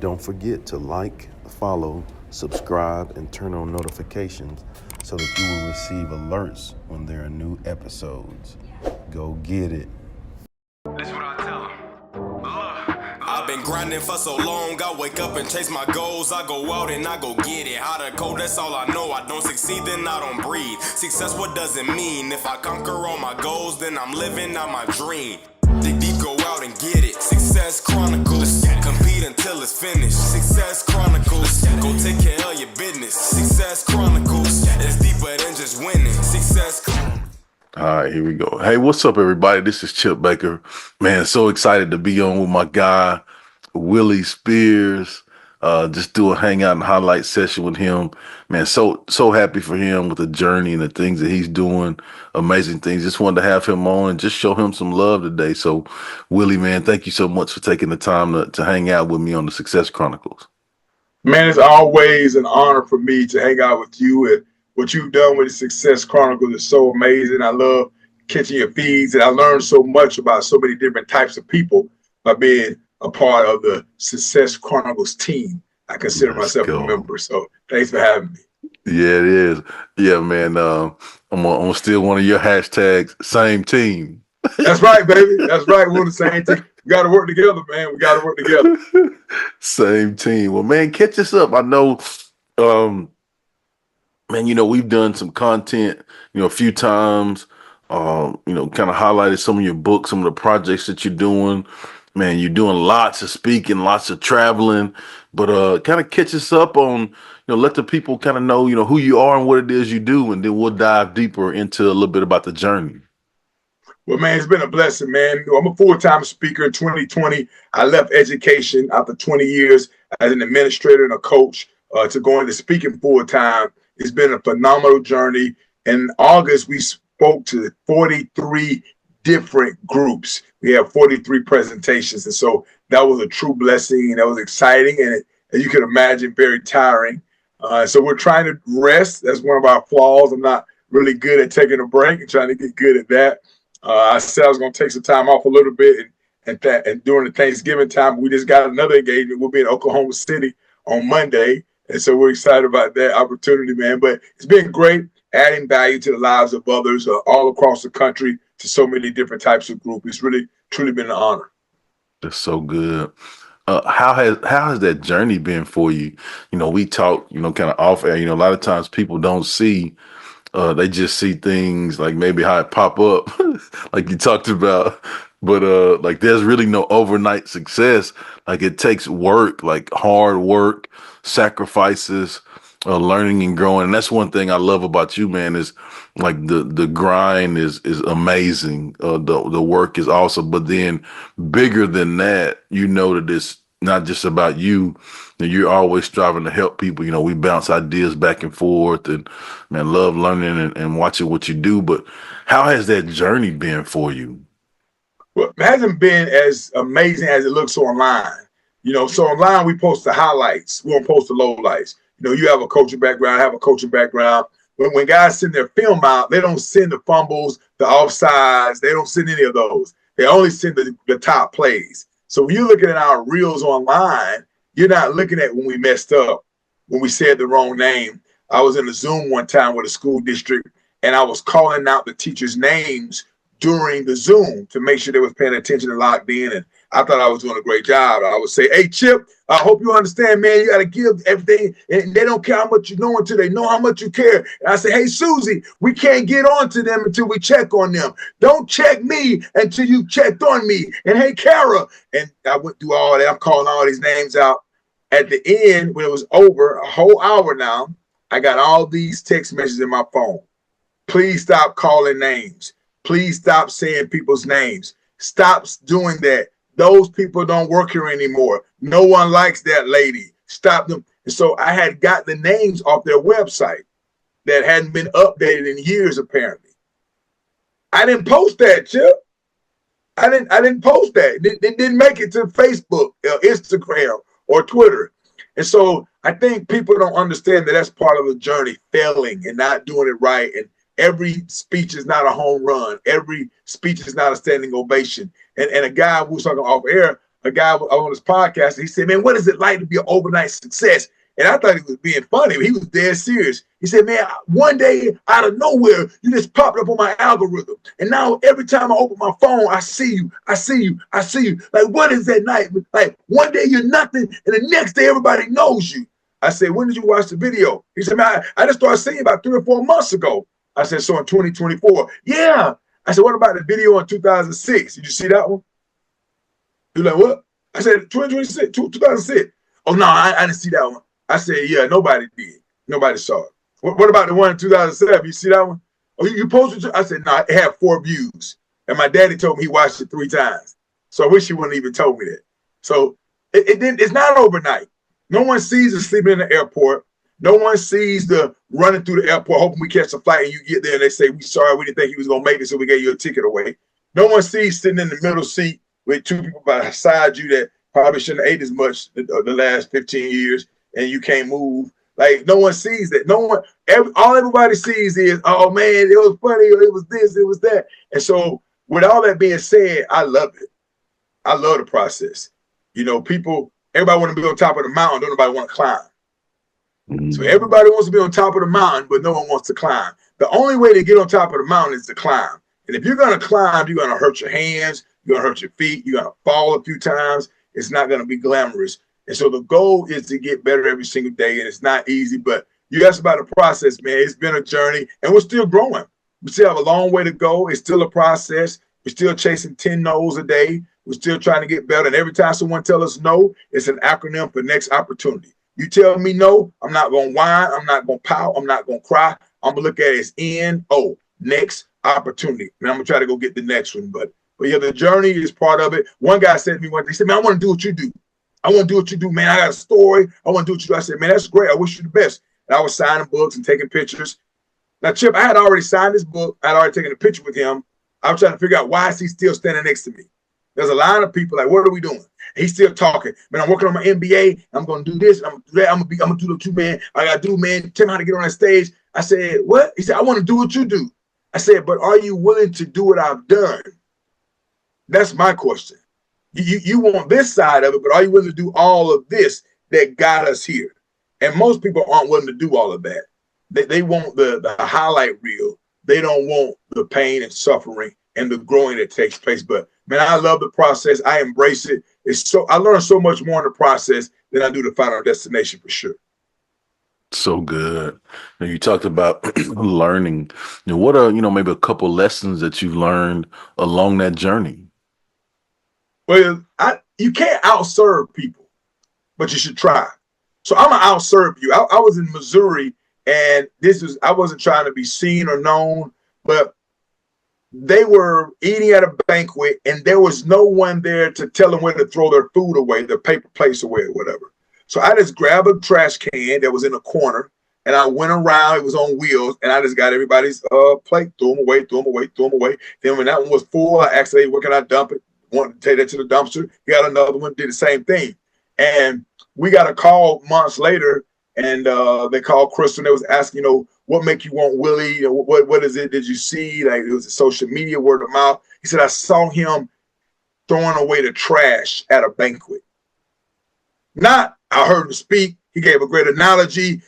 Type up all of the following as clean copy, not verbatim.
Don't forget to like, follow, subscribe, and turn on notifications so that you will receive alerts when there are new episodes. Go get it. That's what I tell them. I've been grinding for so long, I wake up and chase my goals. I go out and I go get it. How to code, that's all I know. I don't succeed, then I don't breathe. Success, what does it mean? If I conquer all my goals, then I'm living out my dream. Dig deep, go out and get it. Success Chronicles. Compete until it's finished. Success Chronicles. Go take care of your business. Success Chronicles. It's deeper than just winning. Success Chronicles. All right, here we go. Hey, what's up, everybody? This is Chip Baker. Man, so excited to be on with my guy, Willie Spears. Just do a hangout and highlight session with him. Man, so happy for him with the journey and the things that he's doing. Amazing things. Just wanted to have him on and just show him some love today. So, Willie, man, thank you so much for taking the time to hang out with me on the Success Chronicles. Man, it's always an honor for me to hang out with you, and what you've done with the Success Chronicles is so amazing. I love catching your feeds, and I learned so much about so many different types of people by being a part of the Success Chronicles team. I consider myself a member, so thanks for having me. Yeah, it is. Yeah, man. I'm still one of your hashtags, same team. That's right, baby. That's right. We're on the same team. We got to work together, man. We got to work together. Same team. Well, man, catch us up. I know, man, we've done some content, a few times, kind of highlighted some of your books, some of the projects that you're doing. Man, you're doing lots of speaking, lots of traveling, but kind of catch us up on, let the people kind of know, who you are and what it is you do, and then we'll dive deeper into a little bit about the journey. Well, man, it's been a blessing, man. I'm a full-time speaker. In 2020, I left education after 20 years as an administrator and a coach to go into speaking full-time. It's been a phenomenal journey. In August, we spoke to 43 different groups. We have 43 presentations. And so that was a true blessing. And that was exciting. And as you can imagine, very tiring. So we're trying to rest. That's one of our flaws. I'm not really good at taking a break and trying to get good at that. I said I was going to take some time off a little bit and during the Thanksgiving time, we just got another engagement. We'll be in Oklahoma City on Monday. And so we're excited about that opportunity, man. But it's been great adding value to the lives of others all across the country to so many different types of groups. It's really, truly been an honor. That's so good. How has that journey been for you? We talk, kind of off air. A lot of times people don't see, they just see things like maybe how it pop up, like you talked about. But like there's really no overnight success. Like it takes work, like hard work, sacrifices, learning and growing. And that's one thing I love about you, man, is like the grind is amazing. The work is awesome. But then bigger than that, that it's not just about you. You're always striving to help people. We bounce ideas back and forth, and man, love learning and watching what you do. But how has that journey been for you? Well, it hasn't been as amazing as it looks online. So online we post the highlights. We don't post the lowlights. You have a coaching background, I have a coaching background. When guys send their film out, they don't send the fumbles, the offsides. They don't send any of those. They only send the top plays. So when you're looking at our reels online, you're not looking at when we messed up, when we said the wrong name. I was in a Zoom one time with a school district, and I was calling out the teachers' names during the Zoom to make sure they was paying attention and locked in. And I thought I was doing a great job. I would say, hey, Chip, I hope you understand, man, you got to give everything. And they don't care how much you know until they know how much you care. And I say, hey, Susie, we can't get on to them until we check on them. Don't check me until you checked on me. And hey, Kara. And I went through all that. I'm calling all these names out. At the end, when it was over, a whole hour now, I got all these text messages in my phone. Please stop calling names. Please stop saying people's names. Stop doing that. Those people don't work here anymore. No one likes that lady. Stop them. And so I had got the names off their website that hadn't been updated in years, apparently. I didn't post that, Chip. I didn't post that. It didn't make it to Facebook, Instagram, or Twitter. And so I think people don't understand that that's part of the journey, failing and not doing it right. And every speech is not a home run. Every speech is not a standing ovation. And a guy who was talking off air, a guy on his podcast. And he said, man, what is it like to be an overnight success? And I thought he was being funny, but he was dead serious. He said, man, one day out of nowhere, you just popped up on my algorithm. And now every time I open my phone, I see you, I see you, I see you. Like, what is that night? Like, one day you're nothing, and the next day everybody knows you. I said, when did you watch the video? He said, man, I just started seeing you about 3 or 4 months ago. I said, so in 2024. Yeah. I said, what about the video in 2006? Did you see that one? You're like, what? I said, 2026, 2006. Oh, no, I didn't see that one. I said, yeah, nobody did. Nobody saw it. What about the one in 2007? You see that one? Oh, you posted it? I said, no, it had 4 views. And my daddy told me he watched it 3 times. So I wish he wouldn't even told me that. So it's not overnight. No one sees us sleeping in the airport. No one sees the running through the airport, hoping we catch a flight, and you get there and they say, we sorry, we didn't think he was going to make it, so we gave you a ticket away. No one sees sitting in the middle seat with 2 people beside you that probably shouldn't have ate as much the last 15 years, and you can't move. Like, no one sees that. No one, all everybody sees is, oh man, it was funny, or it was this, it was that. And so with all that being said, I love it. I love the process. You know, everybody want to be on top of the mountain, don't nobody want to climb. Mm-hmm. So everybody wants to be on top of the mountain, but no one wants to climb. The only way to get on top of the mountain is to climb. And if you're going to climb, you're going to hurt your hands, you're going to hurt your feet, you're going to fall a few times. It's not going to be glamorous. And so the goal is to get better every single day. And it's not easy, but you asked about the process, man. It's been a journey, and we're still growing. We still have a long way to go. It's still a process. We're still chasing 10 no's a day. We're still trying to get better. And every time someone tells us no, it's an acronym for next opportunity. You tell me no, I'm not going to whine. I'm not going to pout. I'm not going to cry. I'm going to look at it as N-O, next opportunity. And I'm going to try to go get the next one. But yeah, the journey is part of it. One guy said to me one day, he said, man, I want to do what you do. I want to do what you do, man. I got a story. I want to do what you do. I said, man, that's great. I wish you the best. And I was signing books and taking pictures. Now, Chip, I had already signed this book. I had already taken a picture with him. I was trying to figure out, why is he still standing next to me? There's a line of people like, what are we doing? He's still talking. Man, I'm working on my MBA. I'm going to do this. I'm going to do that. I'm going to do what you, man. I got to do, man. Tell me how to get on that stage. I said, what? He said, I want to do what you do. I said, but are you willing to do what I've done? That's my question. You want this side of it, but are you willing to do all of this that got us here? And most people aren't willing to do all of that. They want the highlight reel. They don't want the pain and suffering and the growing that takes place. But man, I love the process. I embrace it. I learn so much more in the process than I do the final destination, for sure. So good. And you talked about learning. What are, maybe a couple lessons that you've learned along that journey? Well, you can't outserve people, but you should try. So I'm going to outserve you. I was in Missouri, and I wasn't trying to be seen or known, but they were eating at a banquet, and there was no one there to tell them where to throw their food away, their paper plates away, or whatever. So I just grabbed a trash can that was in a corner, and I went around. It was on wheels, and I just got everybody's plate, threw them away, threw them away, threw them away. Then when that one was full, I asked, hey, where can I dump it? Wanted to take that to the dumpster. He got another one, did the same thing. And we got a call months later, and they called Crystal, and they was asking, what make you want Willie? What is it? Did you see? Like, it was a social media, word of mouth. He said, I saw him throwing away the trash at a banquet. Not, I heard him speak. He gave a great analogy.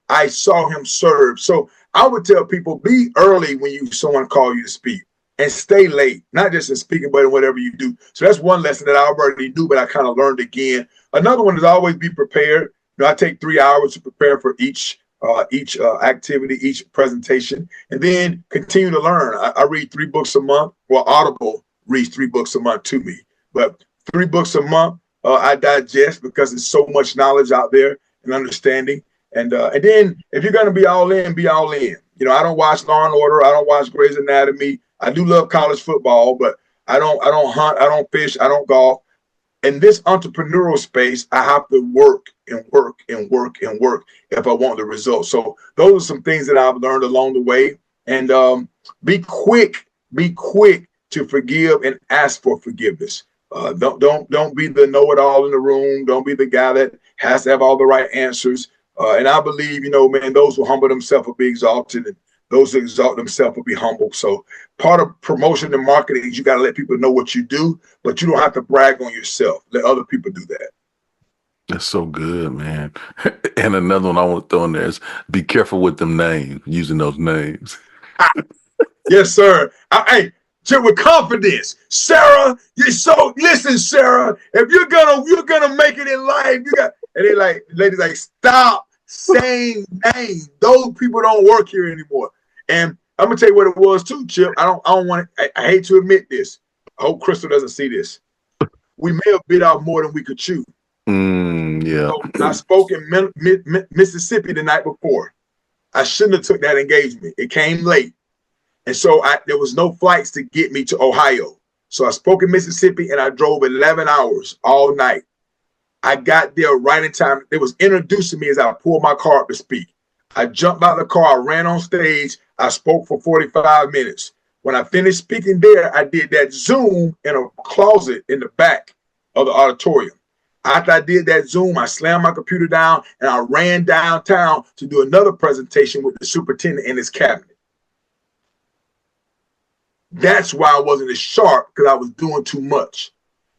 I saw him serve. So I would tell people, be early when someone call you to speak, and stay late, not just in speaking, but in whatever you do. So that's one lesson that I already knew, but I kind of learned again. Another one is always be prepared. I take 3 hours to prepare for each activity, each presentation, and then continue to learn. I read 3 books a month. Well, Audible reads 3 books a month to me, but 3 books a month I digest, because there's so much knowledge out there and understanding. And then if you're going to be all in, be all in. I don't watch Law and Order. I don't watch Grey's Anatomy. I do love college football, but I don't hunt. I don't fish. I don't golf. In this entrepreneurial space, I have to work and work and work and work if I want the results. So those are some things that I've learned along the way. And be quick to forgive and ask for forgiveness. Don't be the know-it-all in the room. Don't be the guy that has to have all the right answers. And I believe, man, those who humble themselves will be exalted, and those who exalt themselves will be humble. So part of promotion and marketing is you got to let people know what you do, but you don't have to brag on yourself. Let other people do that. That's so good, man. And another one I want to throw in there is be careful with them names, using those names. Yes, sir. Hey, with confidence, Sarah. Listen, Sarah. If you're gonna make it in life, and they like ladies like stop saying names. Those people don't work here anymore. And I'm gonna tell you what it was too, Chip. I don't want to. I hate to admit this. I hope Crystal doesn't see this. We may have bit off more than we could chew. Yeah. So I spoke in Mississippi the night before. I shouldn't have took that engagement. It came late. And so there was no flights to get me to Ohio. So I spoke in Mississippi and I drove 11 hours all night. I got there right in time. It was introducing me as I pulled my car up to speak. I jumped out of the car, I ran on stage. I spoke for 45 minutes. When I finished speaking there, I did that Zoom in a closet in the back of the auditorium. After I did that Zoom, I slammed my computer down and I ran downtown to do another presentation with the superintendent and his cabinet. That's why I wasn't as sharp, because I was doing too much.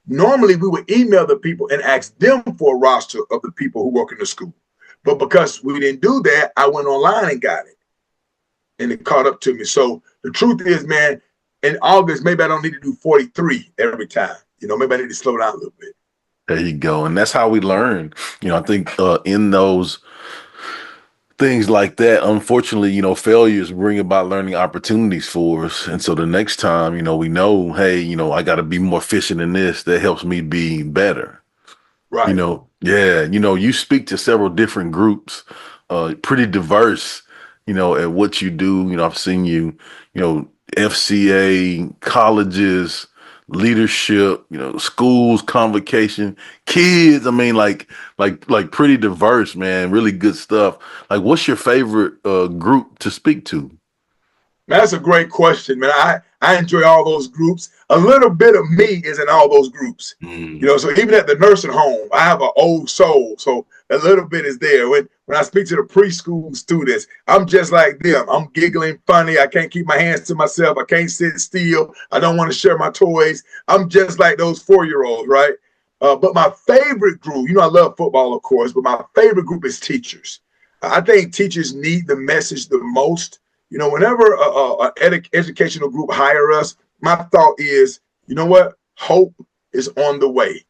Normally, we would email the people and ask them for a roster of the people who work in the school. But because we didn't do that, I went online and got it. And it caught up to me. So the truth is, man, in August, maybe I don't need to do 43 every time. Maybe I need to slow down a little bit. There you go. And that's how we learn. I think in those things like that, unfortunately, failures bring about learning opportunities for us. And so the next time, we know, hey, I got to be more efficient in this. That helps me be better. Right. You speak to several different groups, pretty diverse, at what you do. I've seen you, FCA, colleges, leadership, schools, convocation, kids. I mean, like pretty diverse, man. Really good stuff. Like, what's your favorite group to speak to? Man, that's a great question, man. I enjoy all those groups. A little bit of me is in all those groups. So even at the nursing home, I have an old soul. So a little bit is there. When I speak to the preschool students, I'm just like them. I'm giggling, funny. I can't keep my hands to myself. I can't sit still. I don't want to share my toys. I'm just like those 4-year-olds, right? But my favorite group, I love football, of course, but my favorite group is teachers. I think teachers need the message the most. Whenever an educational group hire us, my thought is, hope is on the way.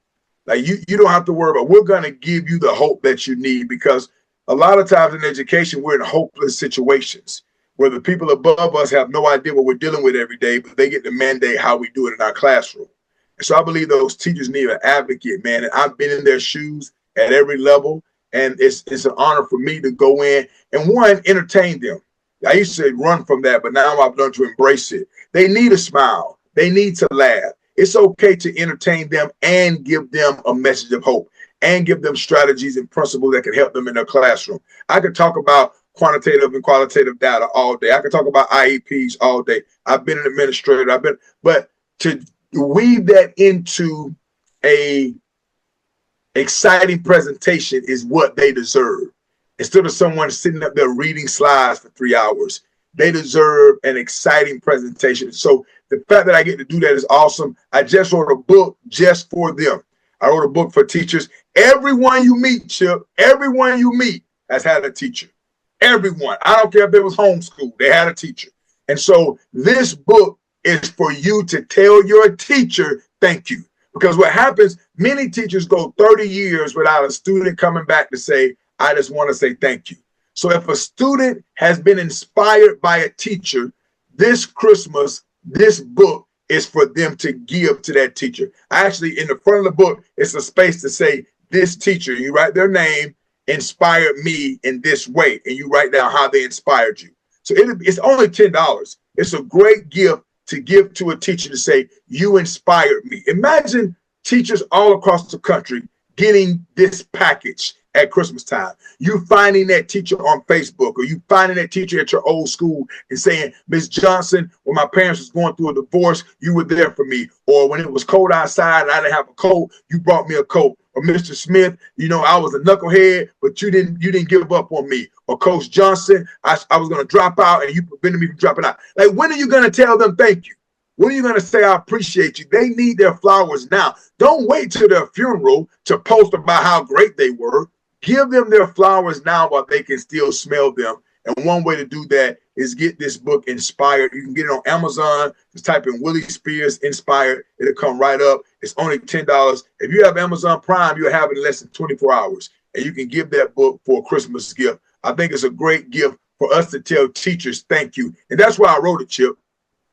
Like you don't have to worry about, we're going to give you the hope that you need, because a lot of times in education, we're in hopeless situations where the people above us have no idea what we're dealing with every day, but they get to mandate how we do it in our classroom. And so I believe those teachers need an advocate, man. And I've been in their shoes at every level. And it's an honor for me to go in and, one, entertain them. I used to run from that, but now I've learned to embrace it. They need a smile. They need to laugh. It's okay to entertain them and give them a message of hope and give them strategies and principles that can help them in their classroom. I could talk about quantitative and qualitative data all day. I could talk about IEPs all day. I've been an administrator. But to weave that into a exciting presentation is what they deserve. Instead of someone sitting up there reading slides for 3 hours, they deserve an exciting presentation. So the fact that I get to do that is awesome. I just wrote a book just for them. I wrote a book for teachers. Everyone you meet, Chip, everyone you meet has had a teacher. Everyone. I don't care if it was homeschooled. They had a teacher. And so this book is for you to tell your teacher, thank you. Because what happens, many teachers go 30 years without a student coming back to say, I just want to say thank you. So if a student has been inspired by a teacher, this Christmas, this book is for them to give to that teacher. Actually, in the front of the book, it's a space to say, this teacher, you write their name, inspired me in this way, and you write down how they inspired you. So it's only $10. It's a great gift to give to a teacher to say, you inspired me. Imagine teachers all across the country getting this package at Christmas time. You finding that teacher on Facebook, or you finding that teacher at your old school and saying, Miss Johnson, when my parents was going through a divorce, you were there for me. Or when it was cold outside and I didn't have a coat, you brought me a coat. or Mr. Smith, you know, I was a knucklehead, but you didn't give up on me. Or Coach Johnson, I was going to drop out and you prevented me from dropping out. Like, when are you going to tell them thank you? When are you going to say, I appreciate you? They need their flowers now. Don't wait till their funeral to post about how great they were. Give them their flowers now while they can still smell them. And one way to do that is get this book Inspired. You can get it on Amazon. Just type in Willie Spears Inspired. It'll come right up. It's only $10. If you have Amazon Prime, you'll have it in less than 24 hours. And you can give that book for a Christmas gift. I think it's a great gift for us to tell teachers thank you. And that's why I wrote it, Chip.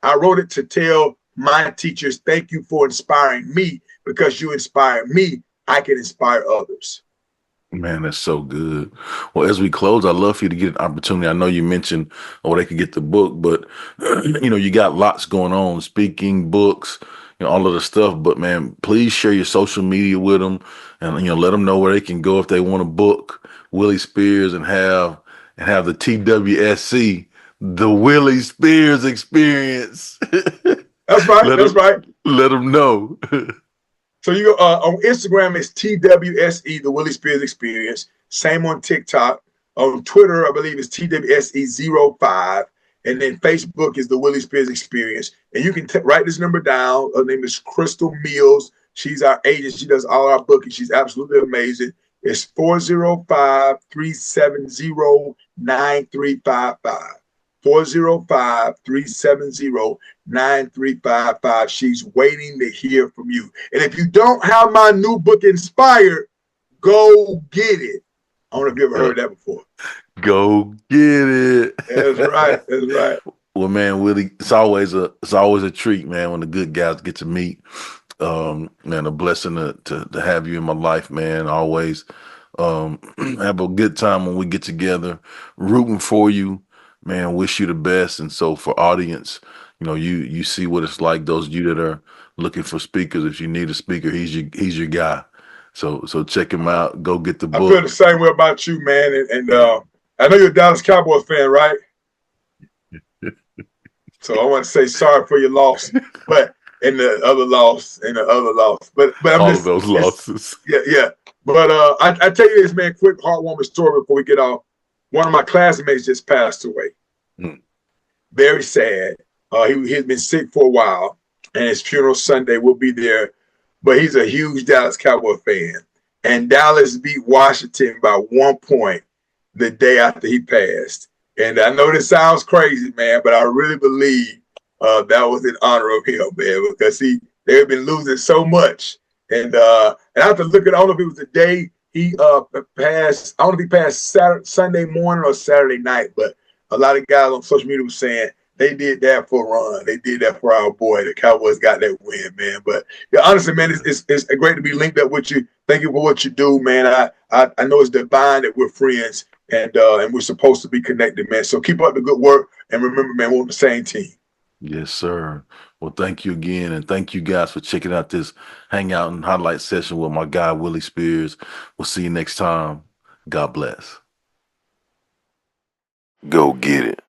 I wrote it to tell my teachers thank you for inspiring me, because you inspire me, I can inspire others. Man, that's so good. Well, as we close, I'd love for you to get an opportunity. I know you mentioned, they could get the book, but you got lots going on, speaking, books, all of the stuff. But man, please share your social media with them, and let them know where they can go if they want to book Willie Spears and have the TWSC, the Willie Spears Experience. That's right. Let them know. So you on Instagram, it's TWSE, the Willie Spears Experience. Same on TikTok. On Twitter, I believe it's TWSE05. And then Facebook is the Willie Spears Experience. And you can write this number down. Her name is Crystal Mills. She's our agent. She does all our booking. She's absolutely amazing. It's 405-370-9355. 405-370-9355. She's waiting to hear from you. And if you don't have my new book, Inspired, go get it. I don't know if you ever heard that before. Go get it. That's right. That's right. Well, man, Willie, it's always a treat, man, when the good guys get to meet. Man, a blessing to have you in my life, man. Always have a good time when we get together, rooting for you. Man, wish you the best. And so for audience, you see what it's like. Those of you that are looking for speakers, if you need a speaker, he's your guy. So check him out. Go get the book. I feel the same way about you, man. And I know you're a Dallas Cowboys fan, right? So I want to say sorry for your loss, but and the other loss. But I'm all just, of those losses. Yeah. But I tell you this, man, quick heartwarming story before we get off. One of my classmates just passed away. Very sad. He's been sick for a while, and his funeral Sunday, we'll be there. But he's a huge Dallas Cowboy fan. And Dallas beat Washington by 1 point the day after he passed. And I know this sounds crazy, man, but I really believe that was in honor of him, man, because they've been losing so much. And I have to look at, I don't know if it was the day he passed, I don't know if he passed Sunday morning or Saturday night, but a lot of guys on social media were saying they did that for Ron. They did that for our boy. The Cowboys got that win, man. But yeah, honestly, man, it's great to be linked up with you. Thank you for what you do, man. I know it's divine that we're friends and we're supposed to be connected, man. So keep up the good work. And remember, man, we're on the same team. Yes, sir. Well, thank you again. And thank you guys for checking out this Hangout and Highlight session with my guy, Willie Spears. We'll see you next time. God bless. Go get it.